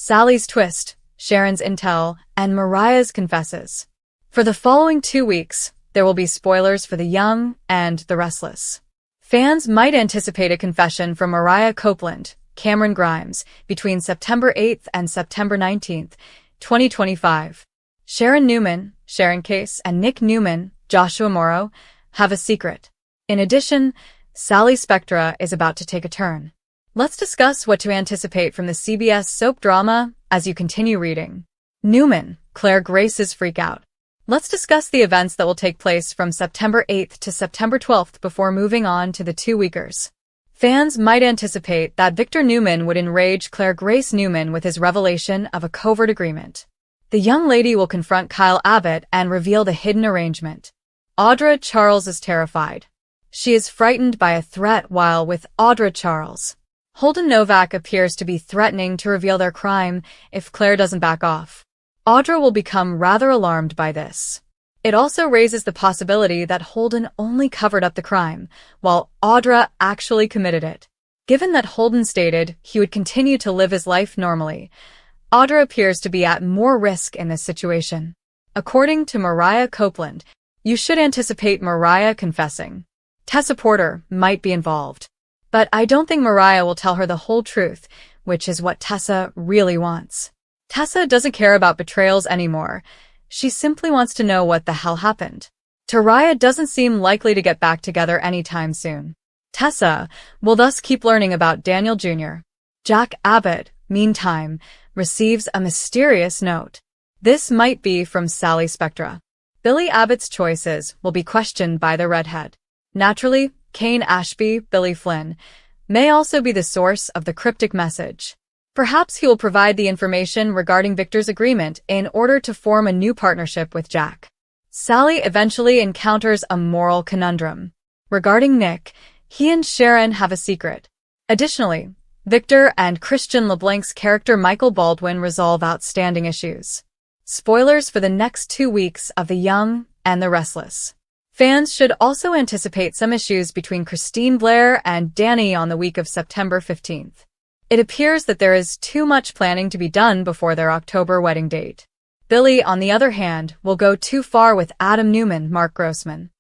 Sally's twist, Sharon's intel, and Mariah's confesses. For the following 2 weeks, there will be spoilers for The Young and the Restless. Fans might anticipate a confession from Mariah Copeland, Cameron Grimes, between September 8th and September 19th, 2025. Sharon Newman, Sharon Case, and Nick Newman, Joshua Morrow, have a secret. In addition, Sally Spectra is about to take a turn. Let's discuss what to anticipate from the CBS soap drama as you continue reading. Newman, Claire Grace's freakout. Let's discuss the events that will take place from September 8th to September 12th before moving on to the 2-weekers. Fans might anticipate that Victor Newman would enrage Claire Grace Newman with his revelation of a covert agreement. The young lady will confront Kyle Abbott and reveal the hidden arrangement. Audra Charles is terrified. She is frightened by a threat while with Audra Charles. Holden Novak appears to be threatening to reveal their crime if Claire doesn't back off. Audra will become rather alarmed by this. It also raises the possibility that Holden only covered up the crime, while Audra actually committed it. Given that Holden stated he would continue to live his life normally, Audra appears to be at more risk in this situation. According to Mariah Copeland, you should anticipate Mariah confessing. Tessa Porter might be involved. But I don't think Mariah will tell her the whole truth, which is what Tessa really wants. Tessa doesn't care about betrayals anymore. She simply wants to know what the hell happened. Mariah doesn't seem likely to get back together anytime soon. Tessa will thus keep learning about Daniel Jr. Jack Abbott, meantime, receives a mysterious note. This might be from Sally Spectra. Billy Abbott's choices will be questioned by the redhead. Naturally, Kane Ashby, Billy Flynn, may also be the source of the cryptic message. Perhaps he will provide the information regarding Victor's agreement in order to form a new partnership with Jack. Sally eventually encounters a moral conundrum. Regarding Nick, he and Sharon have a secret. Additionally, Victor and Christian LeBlanc's character Michael Baldwin resolve outstanding issues. Spoilers for the next 2 weeks of The Young and the Restless. Fans should also anticipate some issues between Christine Blair and Danny on the week of September 15th. It appears that there is too much planning to be done before their October wedding date. Billy, on the other hand, will go too far with Adam Newman, Mark Grossman.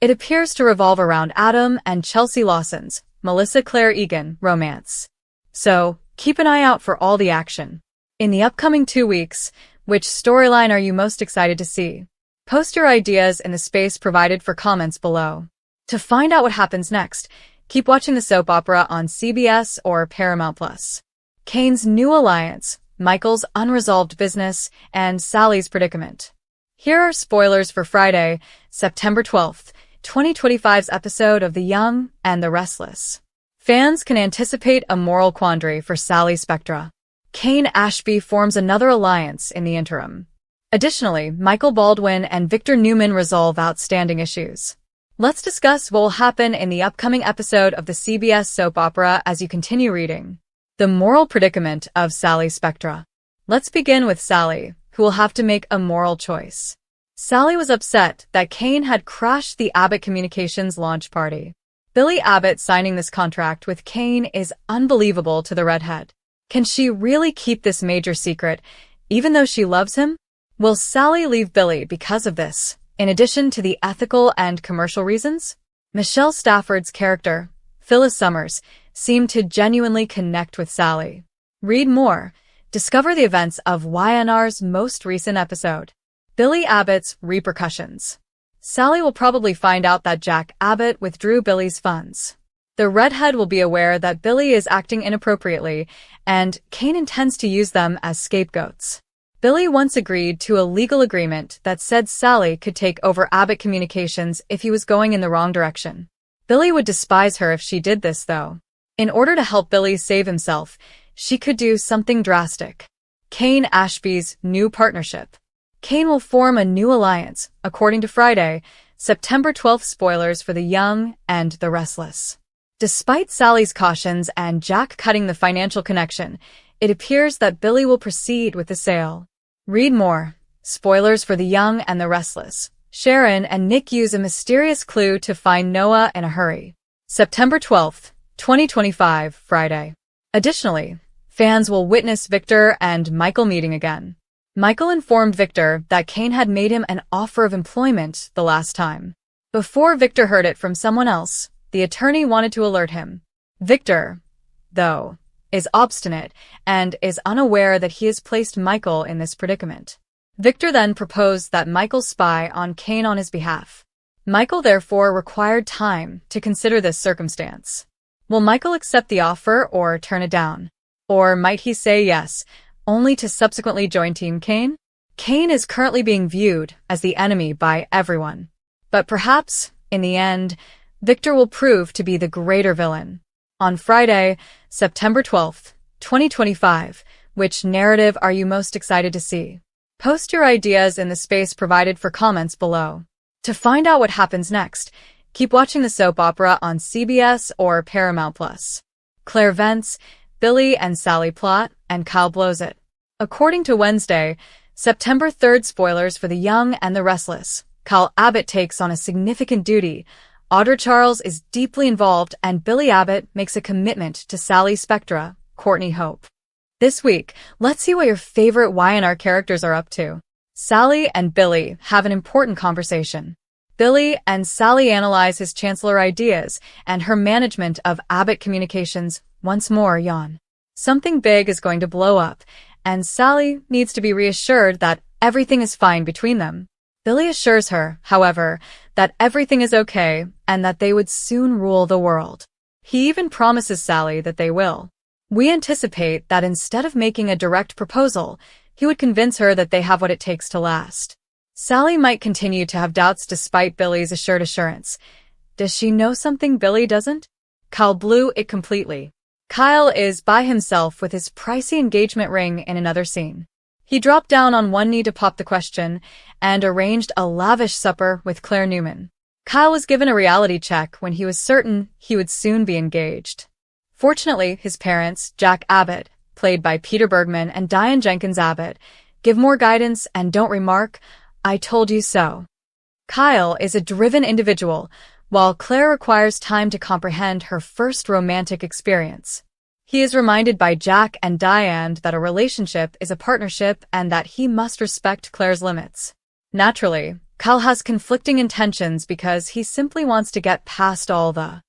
It appears to revolve around Adam and Chelsea Lawson's Melissa Claire Egan romance. So, keep an eye out for all the action. In the upcoming 2 weeks, which storyline are you most excited to see? Post your ideas in the space provided for comments below. To find out what happens next, keep watching the soap opera on CBS or Paramount+. Kane's new alliance, Michael's unresolved business, and Sally's predicament. Here are spoilers for Friday, September 12th, 2025's episode of The Young and the Restless. Fans can anticipate a moral quandary for Sally Spectra. Kane Ashby forms another alliance in the interim. Additionally, Michael Baldwin and Victor Newman resolve outstanding issues. Let's discuss what will happen in the upcoming episode of the CBS soap opera as you continue reading. The moral predicament of Sally Spectra. Let's begin with Sally, who will have to make a moral choice. Sally was upset that Kane had crashed the Abbott Communications launch party. Billy Abbott signing this contract with Kane is unbelievable to the redhead. Can she really keep this major secret, even though she loves him? Will Sally leave Billy because of this, in addition to the ethical and commercial reasons? Michelle Stafford's character, Phyllis Summers, seemed to genuinely connect with Sally. Read more. Discover the events of YNR's most recent episode. Billy Abbott's repercussions. Sally will probably find out that Jack Abbott withdrew Billy's funds. The redhead will be aware that Billy is acting inappropriately, and Kane intends to use them as scapegoats. Billy once agreed to a legal agreement that said Sally could take over Abbott Communications if he was going in the wrong direction. Billy would despise her if she did this, though. In order to help Billy save himself, she could do something drastic. Kane Ashby's new partnership. Kane will form a new alliance, according to Friday, September 12th spoilers for The Young and the Restless. Despite Sally's cautions and Jack cutting the financial connection, it appears that Billy will proceed with the sale. Read more. Spoilers for The Young and the Restless. Sharon and Nick use a mysterious clue to find Noah in a hurry. September 12th, 2025, Friday. Additionally, Fans will witness Victor and Michael meeting again. Michael informed Victor that Kane had made him an offer of employment the last time. Before Victor heard it from someone else, the attorney wanted to alert him. Victor, though, is obstinate and is unaware that he has placed Michael in this predicament. Victor then proposed that Michael spy on Kane on his behalf. Michael therefore required time to consider this circumstance. Will Michael accept the offer or turn it down? Or might he say yes, only to subsequently join Team Kane? Kane is currently being viewed as the enemy by everyone. But perhaps, in the end, Victor will prove to be the greater villain. On Friday, September 12th, 2025, which narrative are you most excited to see? Post your ideas in the space provided for comments below. To find out what happens next, keep watching the soap opera on CBS or Paramount+. Claire vents, Billy and Sally plot, and Kyle blows it. According to Wednesday, September 3rd spoilers for The Young and the Restless, Kyle Abbott takes on a significant duty. Audra Charles is deeply involved and Billy Abbott makes a commitment to Sally Spectra, Courtney Hope. This week, let's see what your favorite Y&R characters are up to. Sally and Billy have an important conversation. Billy and Sally analyze his chancellor ideas and her management of Abbott Communications once more yawn. Something big is going to blow up, and Sally needs to be reassured that everything is fine between them. Billy assures her, however, that everything is okay and that they would soon rule the world. He even promises Sally that they will. We anticipate that instead of making a direct proposal, he would convince her that they have what it takes to last. Sally might continue to have doubts despite Billy's assured assurance. Does she know something Billy doesn't? Kyle blew it completely. Kyle is by himself with his pricey engagement ring in another scene. He dropped down on one knee to pop the question and arranged a lavish supper with Claire Newman. Kyle was given a reality check when he was certain he would soon be engaged. Fortunately, his parents, Jack Abbott, played by Peter Bergman, and Diane Jenkins Abbott, give more guidance and don't remark, "I told you so." Kyle is a driven individual, while Claire requires time to comprehend her first romantic experience. He is reminded by Jack and Diane that a relationship is a partnership and that he must respect Claire's limits. Naturally, Kyle has conflicting intentions because he simply wants to get past all the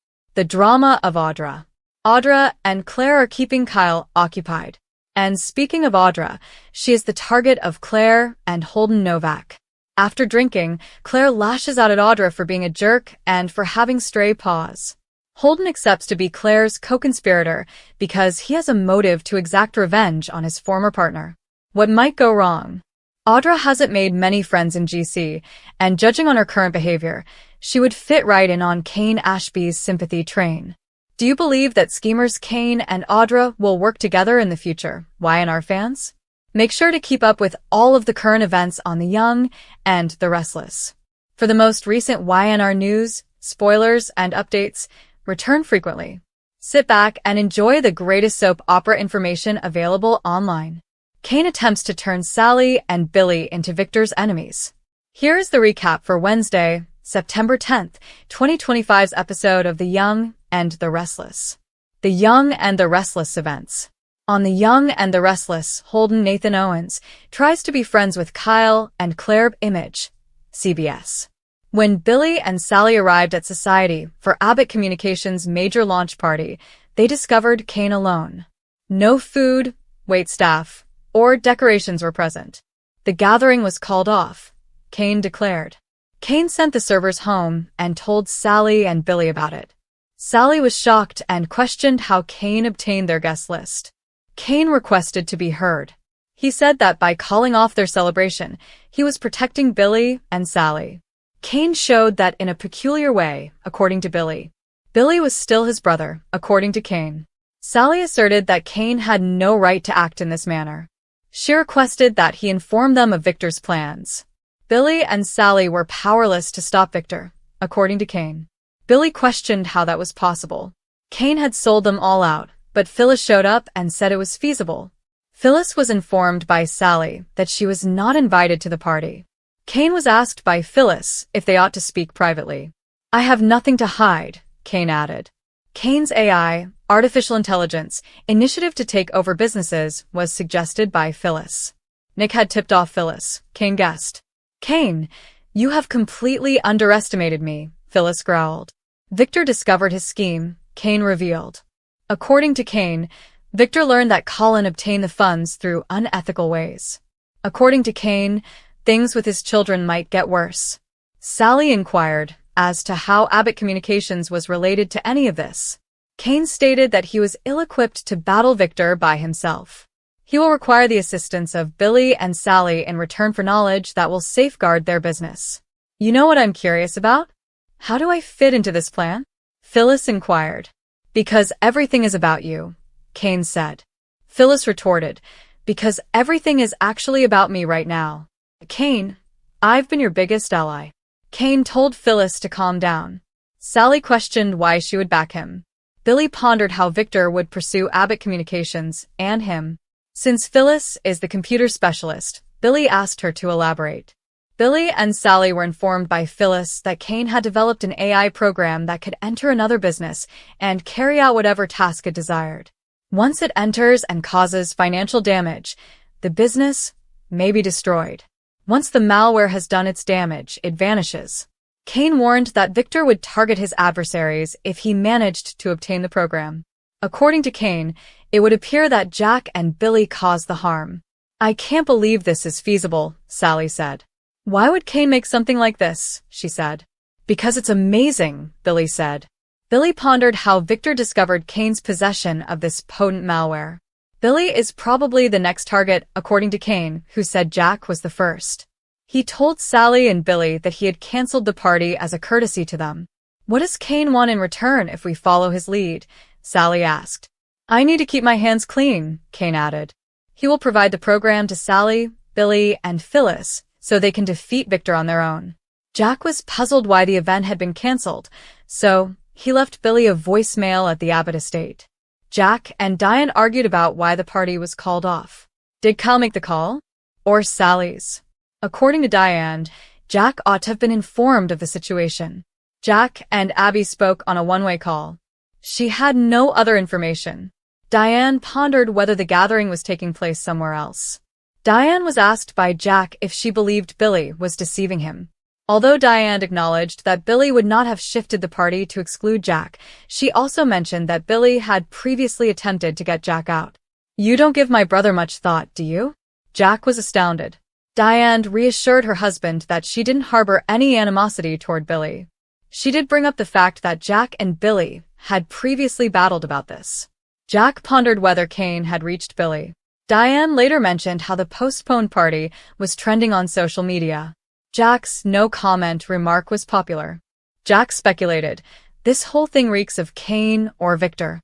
drama of Audra. Audra and Claire are keeping Kyle occupied. And speaking of Audra, she is the target of Claire and Holden Novak. After drinking, Claire lashes out at Audra for being a jerk and for having stray paws. Holden accepts to be Claire's co-conspirator because he has a motive to exact revenge on his former partner. What might go wrong? Audra hasn't made many friends in GC, and judging on her current behavior, she would fit right in on Kane Ashby's sympathy train. Do you believe that schemers Kane and Audra will work together in the future, Y&R fans? Make sure to keep up with all of the current events on The Young and the Restless. For the most recent Y&R news, spoilers, and updates, return frequently. Sit back and enjoy the greatest soap opera information available online. Kane attempts to turn Sally and Billy into Victor's enemies. Here is the recap for Wednesday, September 10th, 2025's episode of The Young and the Restless. The Young and the Restless events. On The Young and the Restless, Holden Nathan Owens tries to be friends with Kyle and Claire Image, CBS. When Billy and Sally arrived at Society for Abbott Communications' major launch party, they discovered Kane alone. No food, waitstaff, or decorations were present. The gathering was called off, Kane declared. Kane sent the servers home and told Sally and Billy about it. Sally was shocked and questioned how Kane obtained their guest list. Kane requested to be heard. He said that by calling off their celebration, he was protecting Billy and Sally. Kane showed that in a peculiar way, according to Billy. Billy was still his brother, according to Kane. Sally asserted that Kane had no right to act in this manner. She requested that he inform them of Victor's plans. Billy and Sally were powerless to stop Victor, according to Kane. Billy questioned how that was possible. Kane had sold them all out, but Phyllis showed up and said it was feasible. Phyllis was informed by Sally that she was not invited to the party. Kane was asked by Phyllis if they ought to speak privately. "I have nothing to hide," Kane added. Kane's AI, artificial intelligence, initiative to take over businesses was suggested by Phyllis. Nick had tipped off Phyllis, Kane guessed. Kane, you have completely underestimated me, Phyllis growled. Victor discovered his scheme, Kane revealed. According to Kane, Victor learned that Colin obtained the funds through unethical ways. According to Kane, things with his children might get worse. Sally inquired as to how Abbott Communications was related to any of this. Kane stated that he was ill-equipped to battle Victor by himself. He will require the assistance of Billy and Sally in return for knowledge that will safeguard their business. You know what I'm curious about? How do I fit into this plan? Phyllis inquired. Because everything is about you, Kane said. Phyllis retorted, because everything is actually about me right now. Kane, I've been your biggest ally. Kane told Phyllis to calm down. Sally questioned why she would back him. Billy pondered how Victor would pursue Abbott Communications and him. Since Phyllis is the computer specialist, Billy asked her to elaborate. Billy and Sally were informed by Phyllis that Kane had developed an AI program that could enter another business and carry out whatever task it desired. Once it enters and causes financial damage, the business may be destroyed. Once the malware has done its damage, it vanishes. Kane warned that Victor would target his adversaries if he managed to obtain the program. According to Kane, it would appear that Jack and Billy caused the harm. I can't believe this is feasible, Sally said. Why would Kane make something like this? She said. Because it's amazing, Billy said. Billy pondered how Victor discovered Kane's possession of this potent malware. Billy is probably the next target, according to Kane, who said Jack was the first. He told Sally and Billy that he had canceled the party as a courtesy to them. What does Kane want in return if we follow his lead? Sally asked. I need to keep my hands clean, Kane added. He will provide the program to Sally, Billy, and Phyllis so they can defeat Victor on their own. Jack was puzzled why the event had been canceled, so he left Billy a voicemail at the Abbott estate. Jack and Diane argued about why the party was called off. Did Kyle make the call? Or Sally's? According to Diane, Jack ought to have been informed of the situation. Jack and Abby spoke on a one-way call. She had no other information. Diane pondered whether the gathering was taking place somewhere else. Diane was asked by Jack if she believed Billy was deceiving him. Although Diane acknowledged that Billy would not have shifted the party to exclude Jack, she also mentioned that Billy had previously attempted to get Jack out. You don't give my brother much thought, do you? Jack was astounded. Diane reassured her husband that she didn't harbor any animosity toward Billy. She did bring up the fact that Jack and Billy had previously battled about this. Jack pondered whether Kane had reached Billy. Diane later mentioned how the postponed party was trending on social media. Jack's no-comment remark was popular. Jack speculated, this whole thing reeks of Kane or Victor.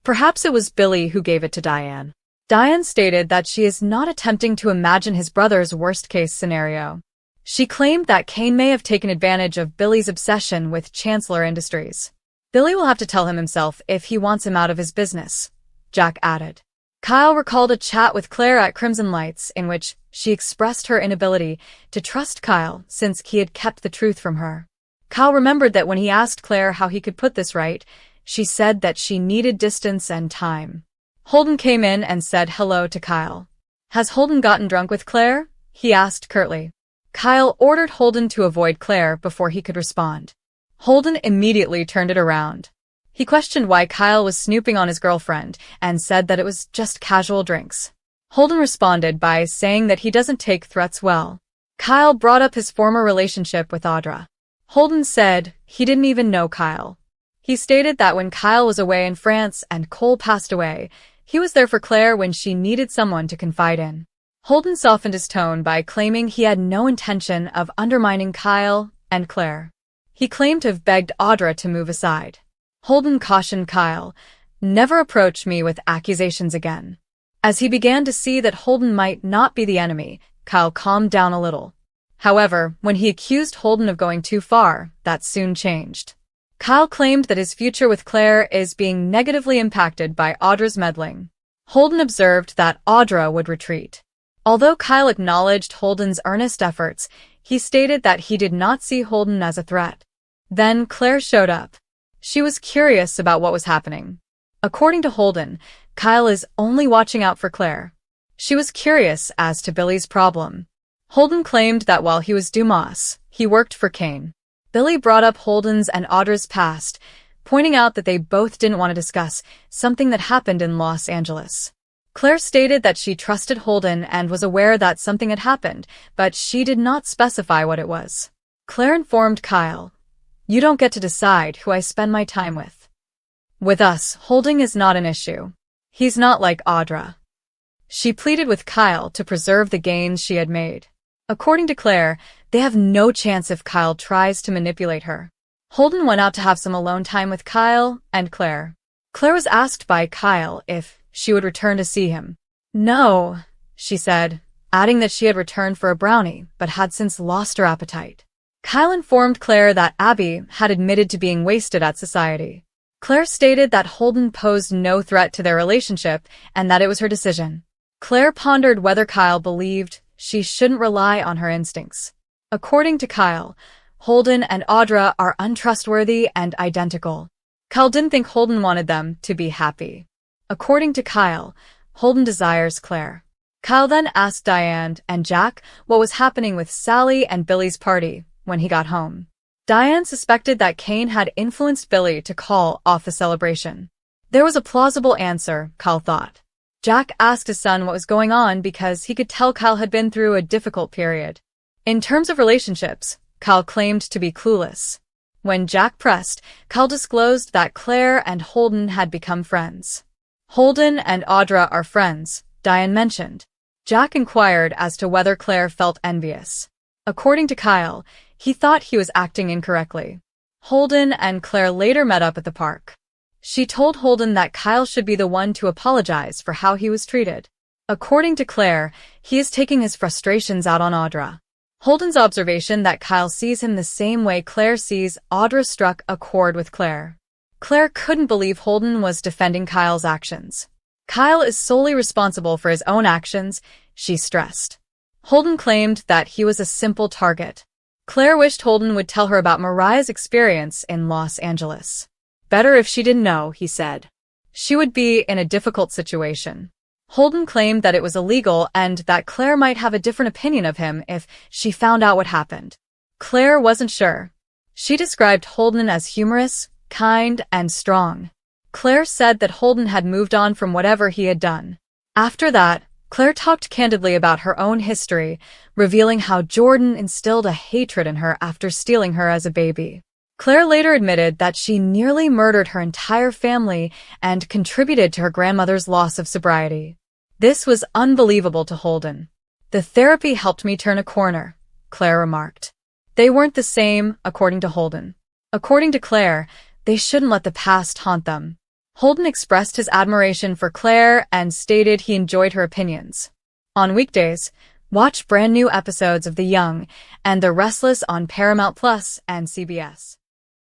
Perhaps it was Billy who gave it to Diane. Diane stated that she is not attempting to imagine his brother's worst-case scenario. She claimed that Kane may have taken advantage of Billy's obsession with Chancellor Industries. Billy will have to tell him himself if he wants him out of his business, Jack added. Kyle recalled a chat with Claire at Crimson Lights in which she expressed her inability to trust Kyle since he had kept the truth from her. Kyle remembered that when he asked Claire how he could put this right, she said that she needed distance and time. Holden came in and said hello to Kyle. Has Holden gotten drunk with Claire? He asked curtly. Kyle ordered Holden to avoid Claire before he could respond. Holden immediately turned it around. He questioned why Kyle was snooping on his girlfriend and said that it was just casual drinks. Holden responded by saying that he doesn't take threats well. Kyle brought up his former relationship with Audra. Holden said he didn't even know Kyle. He stated that when Kyle was away in France and Cole passed away, he was there for Claire when she needed someone to confide in. Holden softened his tone by claiming he had no intention of undermining Kyle and Claire. He claimed to have begged Audra to move aside. Holden cautioned Kyle, never approach me with accusations again. As he began to see that Holden might not be the enemy, Kyle calmed down a little. However, when he accused Holden of going too far, that soon changed. Kyle claimed that his future with Claire is being negatively impacted by Audra's meddling. Holden observed that Audra would retreat. Although Kyle acknowledged Holden's earnest efforts, he stated that he did not see Holden as a threat. Then Claire showed up. She was curious about what was happening. According to Holden, Kyle is only watching out for Claire. She was curious as to Billy's problem. Holden claimed that while he was Dumas, he worked for Kane. Billy brought up Holden's and Audra's past, pointing out that they both didn't want to discuss something that happened in Los Angeles. Claire stated that she trusted Holden and was aware that something had happened, but she did not specify what it was. Claire informed Kyle, "You don't get to decide who I spend my time with. With us, holding is not an issue. He's not like Audra." She pleaded with Kyle to preserve the gains she had made. According to Claire, they have no chance if Kyle tries to manipulate her. Holden went out to have some alone time with Kyle and Claire. Claire was asked by Kyle if she would return to see him. "No," she said, adding that she had returned for a brownie but had since lost her appetite. Kyle informed Claire that Abby had admitted to being wasted at society. Claire stated that Holden posed no threat to their relationship and that it was her decision. Claire pondered whether Kyle believed she shouldn't rely on her instincts. According to Kyle, Holden and Audra are untrustworthy and identical. Kyle didn't think Holden wanted them to be happy. According to Kyle, Holden desires Claire. Kyle then asked Diane and Jack what was happening with Sally and Billy's party when he got home. Diane suspected that Kane had influenced Billy to call off the celebration. There was a plausible answer, Kyle thought. Jack asked his son what was going on because he could tell Kyle had been through a difficult period. In terms of relationships, Kyle claimed to be clueless. When Jack pressed, Kyle disclosed that Claire and Holden had become friends. "Holden and Audra are friends," Diane mentioned. Jack inquired as to whether Claire felt envious. According to Kyle, he thought he was acting incorrectly. Holden and Claire later met up at the park. She told Holden that Kyle should be the one to apologize for how he was treated. According to Claire, he is taking his frustrations out on Audra. Holden's observation that Kyle sees him the same way Claire sees Audra struck a chord with Claire. Claire couldn't believe Holden was defending Kyle's actions. "Kyle is solely responsible for his own actions," she stressed. Holden claimed that he was a simple target. Claire wished Holden would tell her about Mariah's experience in Los Angeles. "Better if she didn't know," he said. "She would be in a difficult situation." Holden claimed that it was illegal and that Claire might have a different opinion of him if she found out what happened. Claire wasn't sure. She described Holden as humorous, kind, and strong. Claire said that Holden had moved on from whatever he had done. After that, Claire talked candidly about her own history, revealing how Jordan instilled a hatred in her after stealing her as a baby. Claire later admitted that she nearly murdered her entire family and contributed to her grandmother's loss of sobriety. This was unbelievable to Holden. "The therapy helped me turn a corner," Claire remarked. They weren't the same, according to Holden. According to Claire, they shouldn't let the past haunt them. Holden expressed his admiration for Claire and stated he enjoyed her opinions. On weekdays, watch brand new episodes of The Young and the Restless on Paramount Plus and CBS.